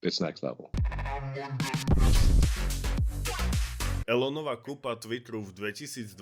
It's next level. Elonova kúpa Twitteru v 2022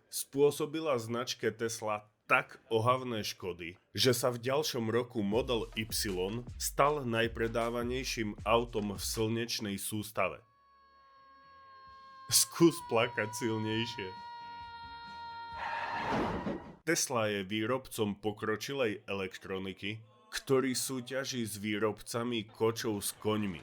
spôsobila značke Tesla tak ohavné škody, že sa v ďalšom roku Model Y stal najpredávanejším autom v slnečnej sústave. Skús plakať silnejšie. Tesla je výrobcom pokročilej elektroniky, ktorý súťaží s výrobcami kočov s koňmi.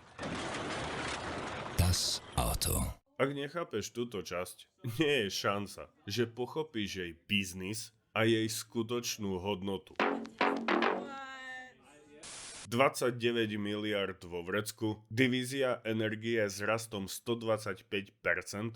Das Auto. Ak nechápeš túto časť, nie je šanca, že pochopíš jej biznis a jej skutočnú hodnotu. 29 miliard vo vrecku, divízia energie s rastom 125%,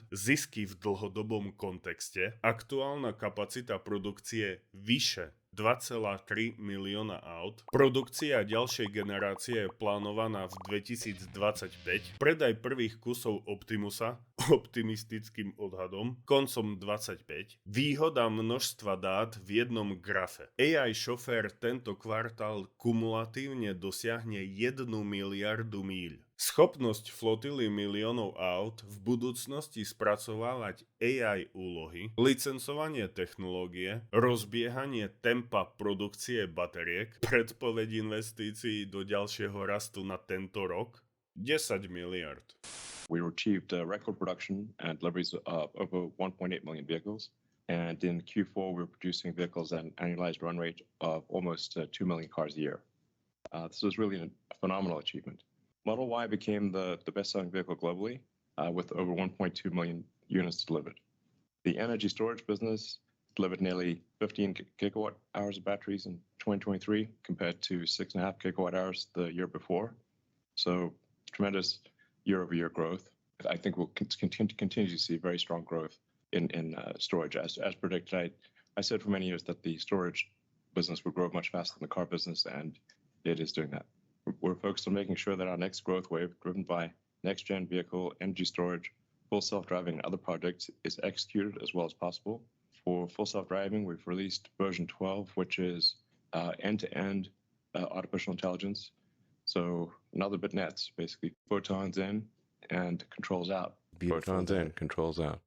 zisky v dlhodobom kontexte, aktuálna kapacita produkcie vyše 2,3 milióna aut, produkcia ďalšej generácie je plánovaná v 2025, predaj prvých kusov Optimusa, optimistickým odhadom, koncom 25, výhoda množstva dát v jednom grafe. AI šofér tento kvartál kumulatívne dosiahne 1 miliardu míľ. Schopnosť flotily miliónov aut v budúcnosti spracovávať AI úlohy, licencovanie technológie, rozbiehanie tempa produkcie batériek, predpoveď investícií do ďalšieho rastu na tento rok, 10 miliard. We achieved record production and deliveries of over 1.8 million vehicles. And in Q4, we're producing vehicles at an annualized run rate of almost 2 million cars a year. This was really a phenomenal achievement. Model Y became the best-selling vehicle globally with over 1.2 million units delivered. The energy storage business delivered nearly 15 gigawatt hours of batteries in 2023 compared to 6.5 gigawatt hours the year before. So tremendous year-over-year growth. I think we'll continue to see very strong growth in storage. As predicted, I said for many years that the storage business would grow much faster than the car business, and it is doing that. We're focused on making sure that our next growth wave, driven by next-gen vehicle, energy storage, full self-driving, and other projects, is executed as well as possible. For full self-driving, we've released version 12, which is end-to-end artificial intelligence. So another bit nets, basically photons in and controls out. Photons in, controls out.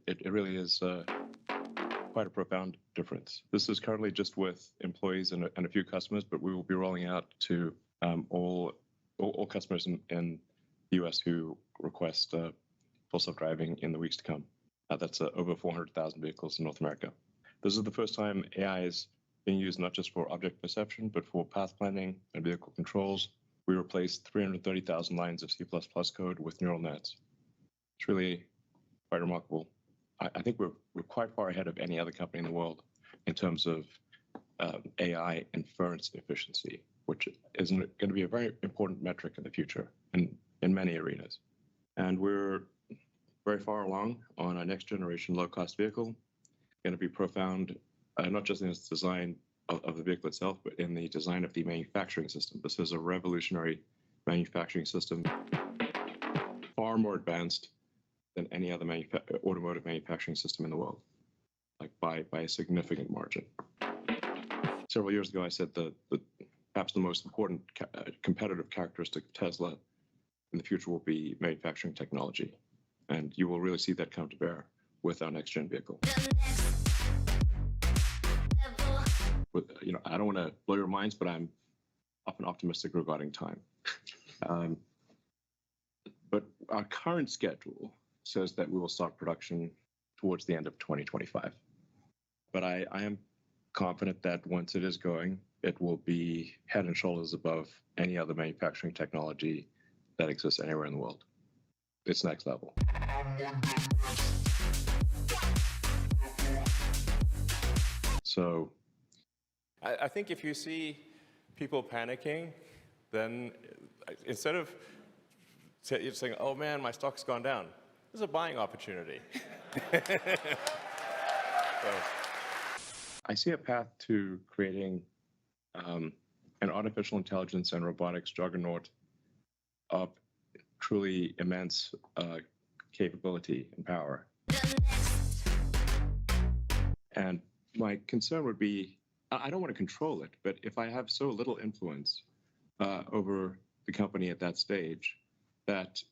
It really is quite a profound difference. This is currently just with employees and a few customers, but we will be rolling out to all customers in the US who request full self-driving in the weeks to come. That's over 400,000 vehicles in North America. This is the first time AI is being used not just for object perception, but for path planning and vehicle controls. We replaced 330,000 lines of C++ code with neural nets. It's really quite remarkable. I think we're quite far ahead of any other company in the world in terms of AI inference efficiency, which is going to be a very important metric in the future in many arenas. And we're very far along on our next generation low-cost vehicle. Going to be profound, not just in its design of the vehicle itself, but in the design of the manufacturing system. This is a revolutionary manufacturing system, far more advanced than any other automotive manufacturing system in the world, like by a significant margin. Several years ago, I said that perhaps the most important competitive characteristic of Tesla in the future will be manufacturing technology. And you will really see that come to bear with our next-gen vehicle. I don't want to blow your minds, but I'm often optimistic regarding time. But our current schedule says that we will start production towards the end of 2025. But I am confident that once it is going, it will be head and shoulders above any other manufacturing technology that exists anywhere in the world. It's next level. So I think if you see people panicking, then instead of saying, oh man, my stock's gone down, there's a buying opportunity. I see a path to creating an artificial intelligence and robotics juggernaut of truly immense capability and power. And my concern would be, I don't want to control it, but if I have so little influence over the company at that stage that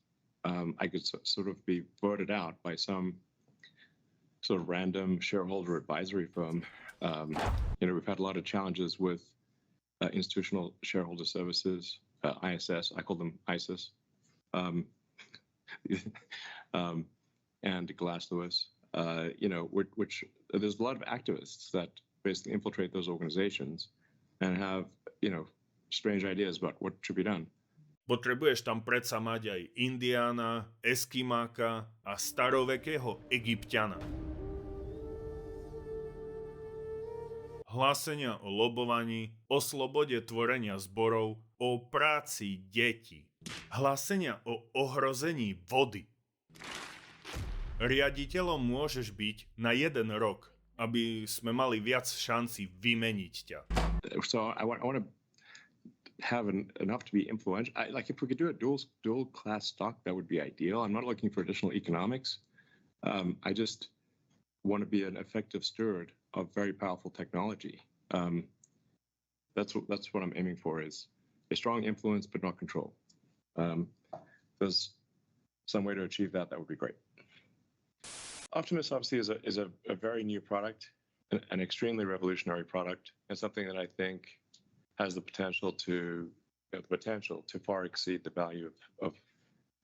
I could sort of be voted out by some sort of random shareholder advisory firm. We've had a lot of challenges with institutional shareholder services, ISS, I call them ISIS, and Glass Lewis, which there's a lot of activists that basically infiltrate those organizations and have, strange ideas about what should be done. Potrebuješ tam predsa mať aj Indiána, Eskimáka a starovekého Egypťana. Hlásenia o lobovaní, o slobode tvorenia zborov, o práci detí. Hlásenia o ohrození vody. Riaditeľom môžeš byť na 1 rok, aby sme mali viac šanci vymeniť ťa. So I want to have enough to be influential. Like if we could do a dual class stock, that would be ideal. I'm not looking for additional economics. I just want to be an effective steward of very powerful technology. That's what I'm aiming for, is a strong influence but not control. There's some way to achieve that would be great. Optimus obviously is a very new product, an extremely revolutionary product, and something that I think has the potential to far exceed the value of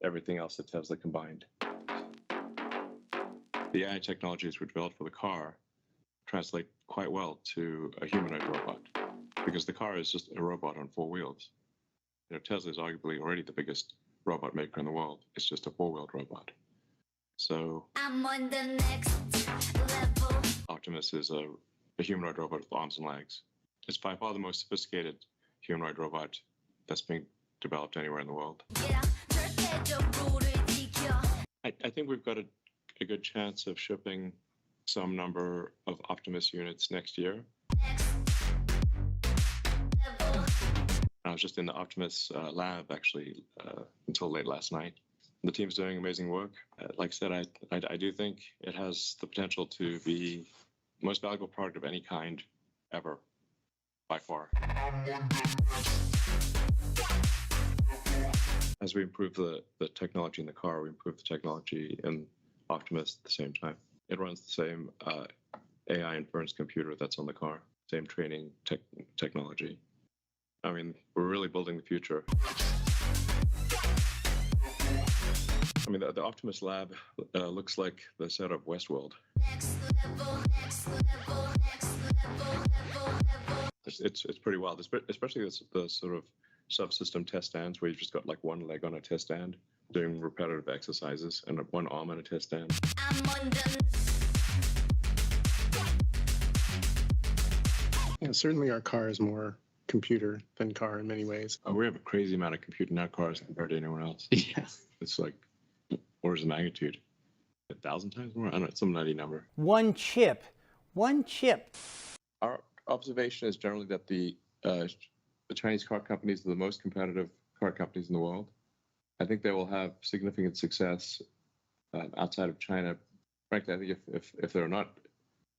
everything else that Tesla combined. The AI technologies we developed for the car translate quite well to a humanoid robot, because the car is just a robot on 4 wheels. Tesla is arguably already the biggest robot maker in the world. It's just a 4-wheeled robot. So I'm on the next level. Optimus is a humanoid robot with arms and legs. It's by far the most sophisticated humanoid robot that's being developed anywhere in the world. I think we've got a good chance of shipping some number of Optimus units next year. I was just in the Optimus lab, actually, until late last night. The team's doing amazing work. Like I said, I do think it has the potential to be the most valuable product of any kind ever, by far. As we improve the technology in the car, we improve the technology in Optimus at the same time. It runs the same AI inference computer that's on the car, same training technology. I mean, we're really building the future. I mean, the Optimus lab looks like the set of Westworld. It's pretty wild, especially the sort of subsystem test stands where you've just got like one leg on a test stand doing repetitive exercises and one arm on a test stand. Yeah, certainly our car is more computer than car in many ways. We have a crazy amount of compute in our cars compared to anyone else. Yeah. It's like orders of magnitude. 1,000 times more? I don't know, it's some nutty number. One chip. Our observation is generally that the Chinese car companies are the most competitive car companies in the world. I think they will have significant success outside of China. Frankly, I think if there are not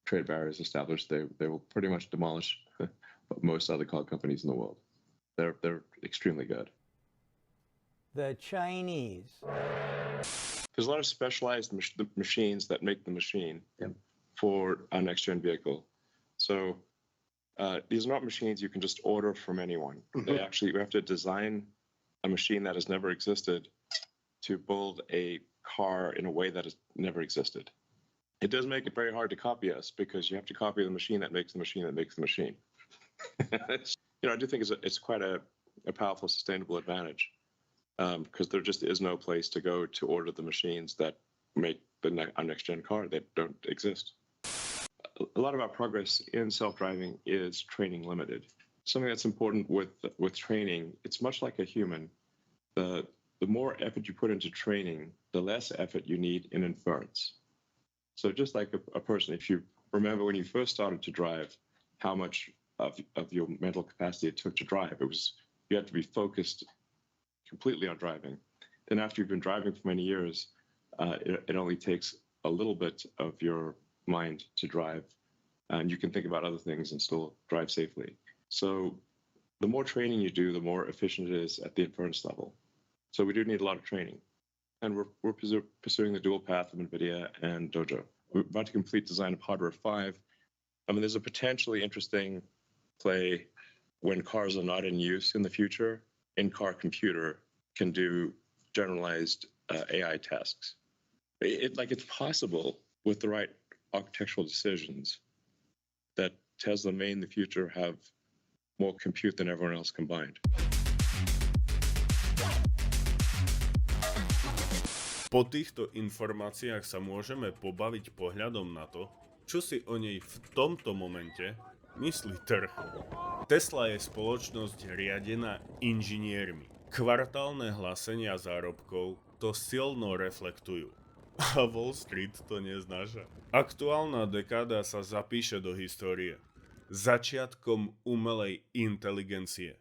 trade barriers established, they will pretty much demolish most other car companies in the world. They're extremely good. The Chinese. There's a lot of specialized machines that make the machine for a next-gen vehicle. So these are not machines you can just order from anyone. Mm-hmm. We have to design a machine that has never existed to build a car in a way that has never existed. It does make it very hard to copy us because you have to copy the machine that makes the machine that makes the machine. I do think it's quite a powerful, sustainable advantage because there just is no place to go to order the machines that make our next-gen car that don't exist. A lot of our progress in self-driving is training limited. Something that's important with training, it's much like a human. The more effort you put into training, the less effort you need in inference. So just like a person, if you remember when you first started to drive, how much of your mental capacity it took to drive, you had to be focused completely on driving. Then after you've been driving for many years, it only takes a little bit of your mind to drive, and you can think about other things and still drive safely. So The more training you do, the more efficient it is at the inference level. So we do need a lot of training. And we're pursuing the dual path of NVIDIA and Dojo. We're about to complete design of hardware 5. I mean, there's a potentially interesting play when cars are not in use in the future. In-car computer can do generalized AI tasks. It's possible with the right architectural decisions that Tesla may in the future have more compute than everyone else combined. Po týchto informáciách sa môžeme pobaviť pohľadom na to, čo si o nej v tomto momente myslí trh. Tesla je spoločnosť riadená inžiniermi. Kvartálne hlásenia zárobkov to silno reflektujú. A Wall Street to neznáša. Aktuálna dekáda sa zapíše do histórie začiatkom umelej inteligencie.